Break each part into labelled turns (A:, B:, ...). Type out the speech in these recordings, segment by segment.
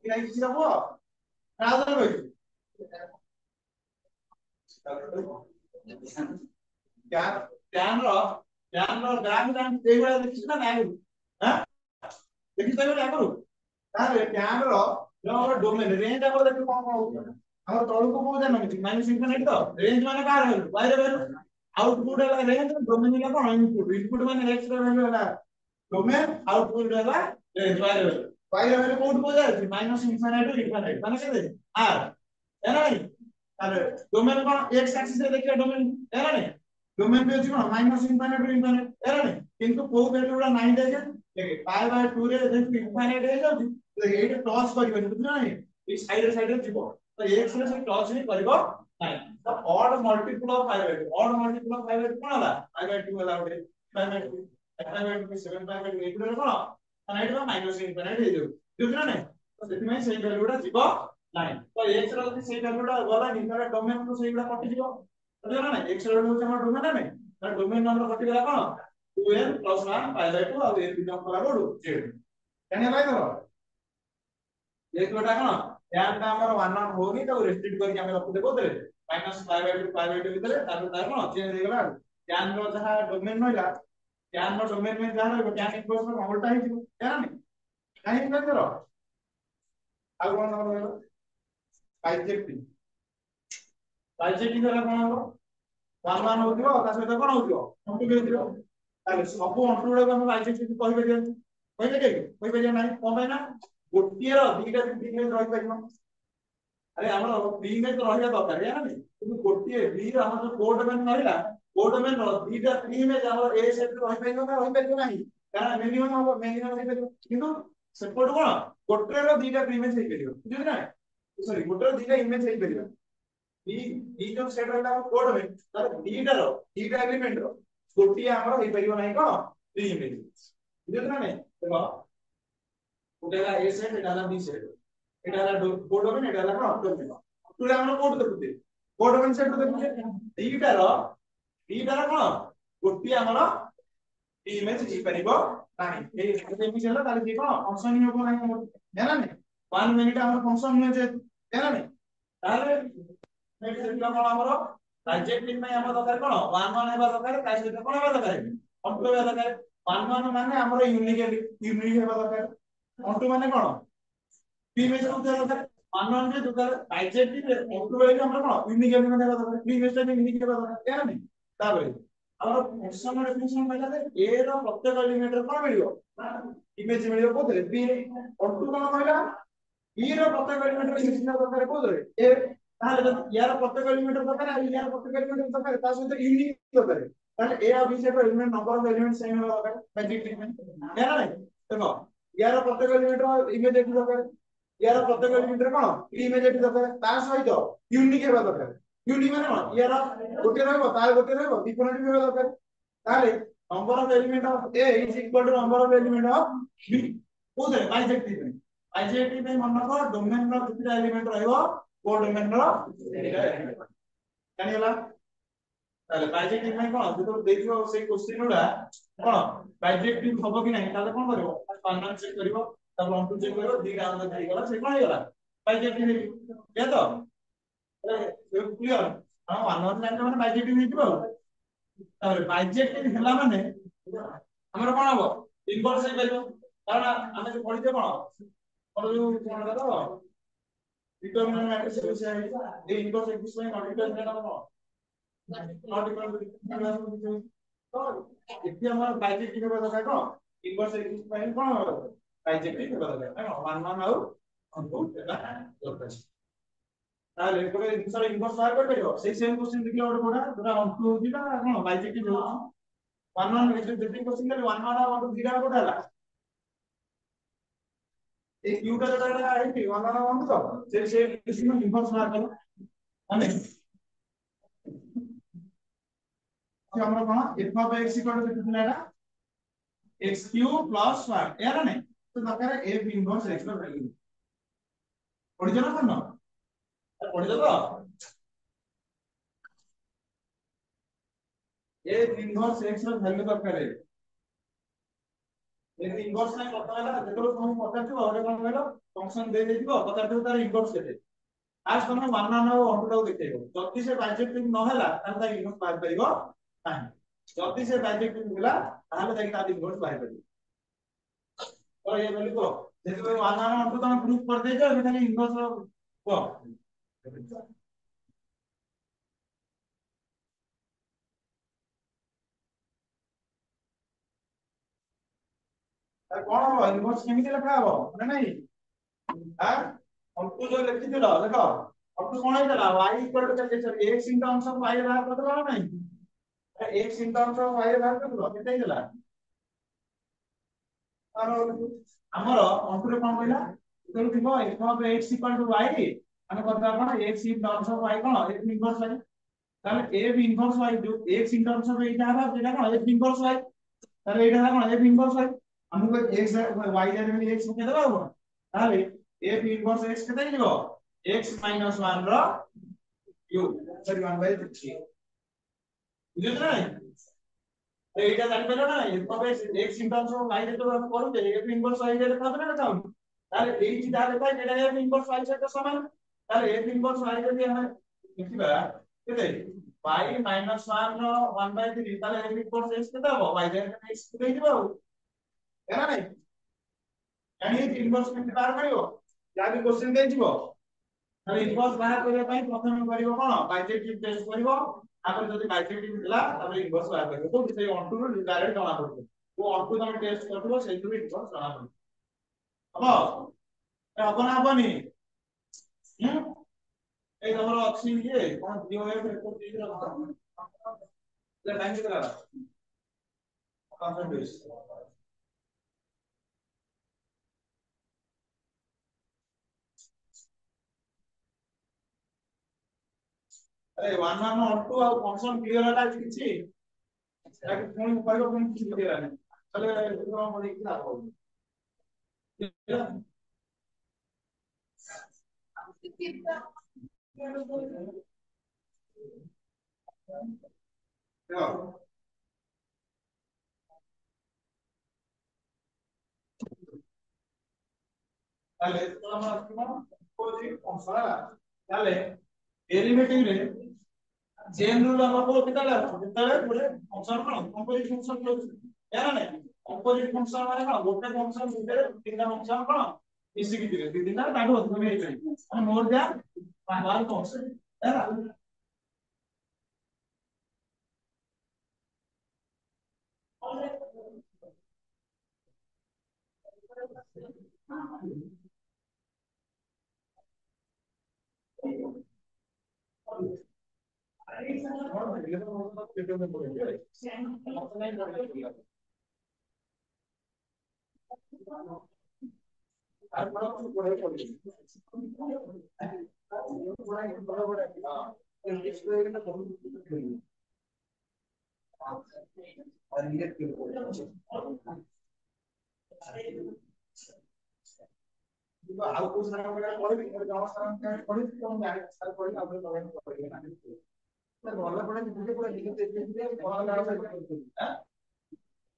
A: कि नहीं किसी का वो राजा भाई क्या ध्यान रो ग्राफ ध्यान देई बड़ा देखिस ना नाही हां देखिस तो क्या करू तारे ध्यान रो जो डोमेन रेंज आको देखो कौन कौन होउछ हमर तळु को को जानो कि माइनस इनफिनिटी तो रेंज माने का रहल बाहर रहल आउटपुट है रेंज डोमेन का कौन इनपुट इनपुट माने एक्स रे वैल्यू है डोमेन आउटपुट है रेंज बाहर रहल कोड को जाय माइनस इनफिनिटी टू इनफिनिटी माने के आर है ना नहीं अरे डोमेन कौन एक्स एक्सिस रे देखिए डोमेन है ना नहीं डोमेन पे अछि कोन माइनस इनफिनिटी टू इनफिनिटी है ना नहीं किंतु को वैल्यू गुडा 9 देखे पाई बाय 2 रे देखि इनफिनिटी हे जाउची देखि एटा टच करिबनि बुझना नहीं ई साइड रे जीवो तो एक्स रे से टच नहीं करबो नहीं तो odd multiple of 5 by 2 odd multiple of 5 by 2 कोन होला 5 बाय 2 होला ओटे 5 बाय 2 5 बाय 2 7 5 बाय 2 एटा रे कोन नाइट माइनस इनफिनिटी हे जाउ बुझना नहीं तो सेति में सेही वैल्यू गुडा जीवो नहीं तो एक्स रे से वैल्यू गुडा गला नहीं तारे डोमेन को सेही गुडा कटि जीवो बुझना नहीं एक्स रे होछ हमर डोमेन नहीं तारे डोमेन नंबर कटि गला कोन 2n + 1 pi by 2 और n बिलोंग करा कोड z जाने भाई करो ये कोटा कोन tan का हमर 1 1 होनी तो रेस्ट्रिक्ट करके हम रख देबो दे -pi by 2 भितर तार तार कोन चेंज हो गला tan रो जहा डोमेन नइला tan रो डोमेन में जहा रो tan इक्वल्स में उल्टा ही जीवो जाना नहीं काहे नहीं करो आ कोन नंबर बाइजेक्टिव बाइजेक्टिव वाला कोन हो 1 1 होतिबो ता सहित कोन होतिबो कंप्लीट होतिबो ताले सब अंटू गुडा हम बाइजेक्टिव कहि परिया कहि दे कहि परिया नाही कोन भाई ना गोटिए रो दीटा इमेज रहि परिनो अरे हमर बी इमेज तो रहिया दरकार है ना नहीं କିନ୍ତୁ गोटिए बी रो हमर जो कोड में नहिला कोड में रो दीटा प्री इमेज हमर ए सेट रहि परिनो ना रहि परिनो नाही कारण मिनिमम हम मिनिमम रहि परिनो କିନ୍ତୁ सेपट कोन गोटे रो दीटा प्री इमेज हेइ परियो बुझियो ना सॉरी गोटे रो दीटा इमेज हेइ परियो बी बी जो सेट रहला कोड में तार दीटा एलिमेंट रो गोटिए हमर हेइ परियो नाही कोन प्री इमेज बुझियो ना नहीं देखो उठेगा ए सेट एटाला बी सेट एटाला कोड डोमेन एटाला कोन डोमेन तुले हमर कोड देखुते कोड डोमेन सेट देखुते दीटा रो कोन गोटिए हमर इमेज जी परिबो नाही ए इमेज होला ताले जी कोन फंक्शन ही होबो नाही हमर जाना नहीं 1 मिनिट हमर फंक्शन हुए जे जाना नहीं ताले नेक्स्ट सेट कोन हमर बाइजेक्टिव में हमर दरकार कोन 1 1 हेबा दरकार ताइ सेट कोन हेबा दरकार कंट्रोल हेबा दरकार 1 1 माने हमर यूनिक हेबा दरकार ऑटो माने कोन पी में जो दरकार 1 1 जे दरकार बाइजेक्टिव ऑटो वाले हमर कोन यूनिक हेबा दरकार पी में से यूनिक हेबा दरकार जाना नहीं ताबे हमर फंक्शन डेफिनेशन कहला ए रो प्रत्येक एलिमेंट रो कोन मिलियो इमेज मिलियो कोथरे बी रे ऑटो कोन कहला बी रो प्रत्येक एलिमेंट रो इमेज दरकार कोथरे ए ताले यार प्रत्येक एलिमेंट दरकार आ यार प्रत्येक एलिमेंट दरकार ता सहित यूनिक दरकार ताले ए और बी से element number of element same होगा दरकार बाइजेक्टिव में है ना नहीं देखो यार प्रत्येक एलिमेंट रो इमेज एटी दरकार यार प्रत्येक एलिमेंट रो कोन इमेज एटी दरकार ता सहित यूनिक हेबा दरकार यूनिक माने कोन यार गोटे रहबो तार गोटे रहबो डिफरेंट भी हेबा दरकार ताले number of element of A is equal to number of element of B कोथरे बाइजेक्टिव में मन को डोमेन रो कितने एलिमेंट रहबो को डोमेन रो जानिला ताले बाइजेक्टिव में कोन जो देखियो से क्वेश्चन उडा कोन बाइजेक्टिव हबो कि नहीं ताले कोन करबो कन्वर्ट चेक करबो तब वन टू चेक करबो दी राउंड दे गला से कोन हेला बाइजेक्टिव हे तो अरे क्लियर हां वन वन लाइन माने बाइजेक्टिव हे दिबो ताले बाइजेक्टिव हेला माने हमर कोन हबो इनवर्स हे परिबो कारण ଆମେ जो पढिते कोन और जो कोन रहलो डिटरमिनेंट मैट्रिक्स से ए इनवर्स एक्सिस में डिटरमिनेंट हबो नॉट इक्वल टू तो इथे हमर बाइजेक्टिव हेबा दरकार कोन इनवर्स एक्सिस में कोन बाइजेक्टिव हेबा दरकार वन वन आउ आउटपुट एटा दरकार ताले कोइ इनसर इनवर्स बाहर कर परियो से सेम क्वेश्चन देखियो ओडा कोडा जोरा ऑन टू दिला कोन बाइजेक्टिव हो वन वन जो देखि क्वेश्चन ले वन वन और दिला कोडा हला ए क्यू का जोटा है कि वन वन वन तो से क्वेश्चन में इनवर्स बाहर करो माने हमरा कोन f of x equal to कितना है x क्यूब प्लस 1 यार नहीं तो दरकार f इनवर्स x का वैल्यू पढ़ि जना कोन पढ़ि दो f इनवर्स x का वैल्यू दरकार है ଯଦି ଇନଭର୍ସ ନାହିଁ କଥା ହେଲା ଯେତେବେଳେ ତମକୁ ପଚାରିଥିବ ଗୋଟେ କଣ କହିଲ ଫଙ୍କସନ ଦେଇ ଦେଇଥିବ ପଚାରିଥିବ ତାର ଇନଭର୍ସ କେତେ ଫାଷ୍ଟ ତମେ 1 ଆଉ 1 ଟାକୁ ଦେଖେଇବ ଯଦି ସେ ବାଇଜେକ୍ଟିଭ ନ ହେଲା ତାହେଲେ ତା ଇନଭର୍ସ ବାହାରି ପାରିବ ନାହିଁ ଯଦି ସେ ବାଇଜେକ୍ଟିଭ ହେଲା ତାହେଲେ ଯାଇକି ତା ଇନଭର୍ସ ବାହାରି ପାରିବ ତ ଇଏ ବୋଲି କୁହ ଯେତେବେଳେ 1 ଆଉ 1 ତମେ ଗ୍ରୁପ କରିଦେଇଛ ଏବେ ଖାଲି ଇନଭର୍ସ କୁହ କଣ ହବ ଇନଭର୍ସ କେମିତି ଲେଖା ହବ ମାନେ ନାଇଁ हां हमको जो लिखी थी देखो अब तो कौन है y इक्वल टू कैसे sir x in terms of y बाहर कर दो नहीं x in terms of y बाहर कर दो केते हिला हमर अंकुरे कोन कहला तो थिबो f of x equal to y हम करबा कोन x in terms of y कोन f इनवर्स y ताले f इनवर्स y जो x इन टर्म्स ऑफ एटा हबा जेटा कोन f इनवर्स y ताले एटा कोन f इनवर्स y हमको x y जाने में x के देबा हो ताले f इनवर्स x केते हिबो x minus 1 रो क्यूब सॉरी 1 by 3 बुझियो नै तो एटा जानि पेलो ना f x in terms of y जेतो हम करू जे f इनवर्स y जे लिखा ना लिखा ताले एई जी दा लिखा जेटा f इनवर्स y से समान ताले f इनवर्स y जदी हम लिखिबा केते y minus 1 रो 1 by 3 ताले f इनवर्स x केते हो y जे x केते हिबो है ना नहीं यानी इनवर्स केते बाहर करिवो या भी क्वेश्चन दे दिबो ताले इनवर्स बाहर करिया पई प्रथम करिवो कोन बाइसेक्टिव टेस्ट करिवो आपर जदी बाइसेक्टिव हिला ताले इनवर्स बाहर करिवो तो से ऑन टू डायरेक्ट जଣା पड़िबो वो ऑन टू तमे टेस्ट करबो सेइथु इनवर्स जଣା पड़िबो हबो ए हबो ना हबोनी ए तमरो अछि ये कोन दियो ए पेपर दे रहा ले टाइम केतला 520 अरे 1 1 और 2 और फंक्शन क्लियर होला किछि एटा कोन कहलो कोन किछि क्लियर नै चले हम बोली कि लाभ हो ताले तो हम आस्किनो कोजी फंक्शन ताले डेरिवेटिव रे चेन रूल हमको केताला केताले पुरे फंक्शन कोन कंपोजिट फंक्शन कहू या ना कंपोजिट फंक्शन माने कोन गोटे फंक्शन भितर तीनटा फंक्शन कोन मिसी कि दिले दी दिना ताठो अधिक हेइ छै मोर देन वन फंक्शन है ना ଆଉ କୋଉ ସାରା ପଢିବି ଜଣ ସାରା ପଢିବି ତ ଜାଣି ସାରା ପଢିବି ଆଉ ପଢିବି ନା ଭଲ ପଢା ନିଜେ ପଢା ନିଜେ ଦେଖିଥିଲେ ଭଲ ଲାଗ ହାଁ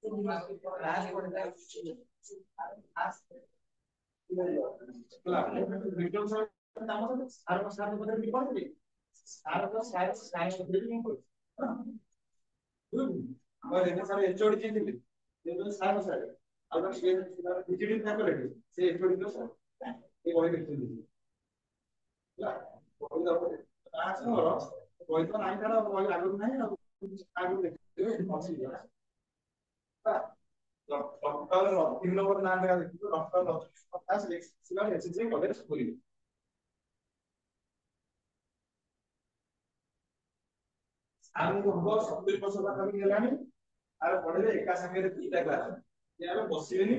A: କ୍ଲାସ ପଢିଲା ଭିडिଓ ସହ କାମ ସାର ସାର ପଢିଲେ ବି ପଢିବି ସାର ତ ସାର ସାର ପଢିଲି ମୁଁ और एने सारे एचओडी चिन्हले ये तो सार सारे और से डिजिटल फैकल्टी से एचओडी तो सर ये कोई देखते नहीं ला कोई ना आज न कोई तो नहीं करा कोई आगु नहीं आगु देखते पहुंची गया डॉक्टर 3 नंबर नाम लगा देखो डॉक्टर 50 सिला एसएससी कॉलेज स्कूल आगु को 70% पाखा गेलानी आरे पढले एका संगे दुईटा क्लास ये आमे बसिबेनी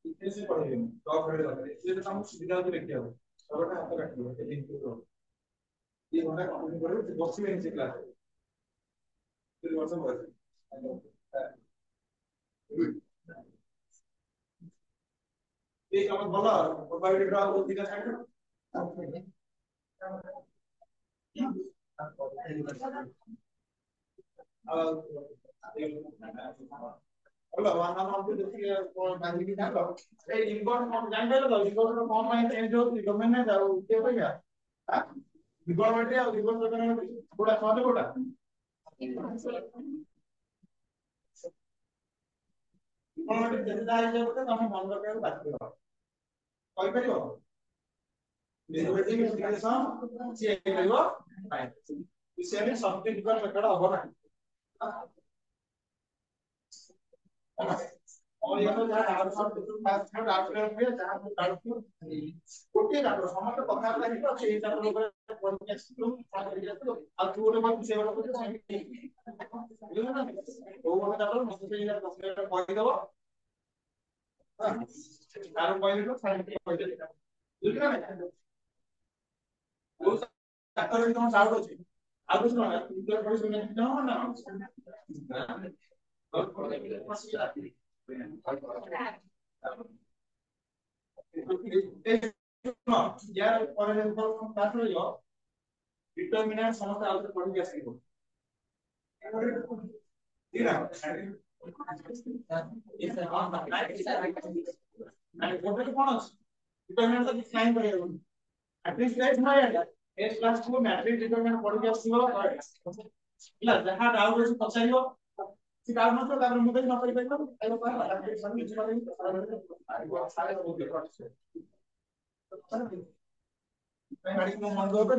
A: इतिहास पढेबेनी टॉप हेड रखले ये तो हमहु सुविधा होती देखियो सबटा हाथ काटिबो ए लिंक तो ये घंटा कंटिन्यू करबे बसिबेनी से क्लास 3 वर्ष बस ये काम भला प्रोवाइड करा वो दिना छाड़ Hello, one of the for Bangi Nalo. Hey, you got from Jangal, you got from my angel, the government, I will give you. You got what you got the Buddha for the Buddha. You got the Buddha, I'm one of them. Quite very well. Everything is the song. See, you say something because I got a woman. और ये तो यार out of पास में out of में जहां पे out okay ना तो हम तो पता नहीं तो ये सब लोग पॉडकास्ट तो सारे तो अब तू लोग भी सेवा करते हैं ये ना वो वाला तो मुझे ये तो मेरा पॉइंट दो और पॉइंट तो सारे पॉइंट ठीक है ना वो सारे तो डाउट हो अब कुछ ना इधर कोई सुनने ना और यार फॉर एग्जांपल क्लास में जो डिटरमिनेंट समस्या आउट पढ़ के सीखो ठीक है इस on and what is bonus determinant of this line करेगा at least guys ना यार s plus 2 मैट्रिक्स डिटरमिनेंट पढ़ के सीखो ಇಲ್ಲ जहां डाउट है पछाइयो si डाउट न तो तापर मुझे न पड़ी पाइबो आइबो पर सब কিছু মানে सारे ओके मैं गाड़ी को मन दो है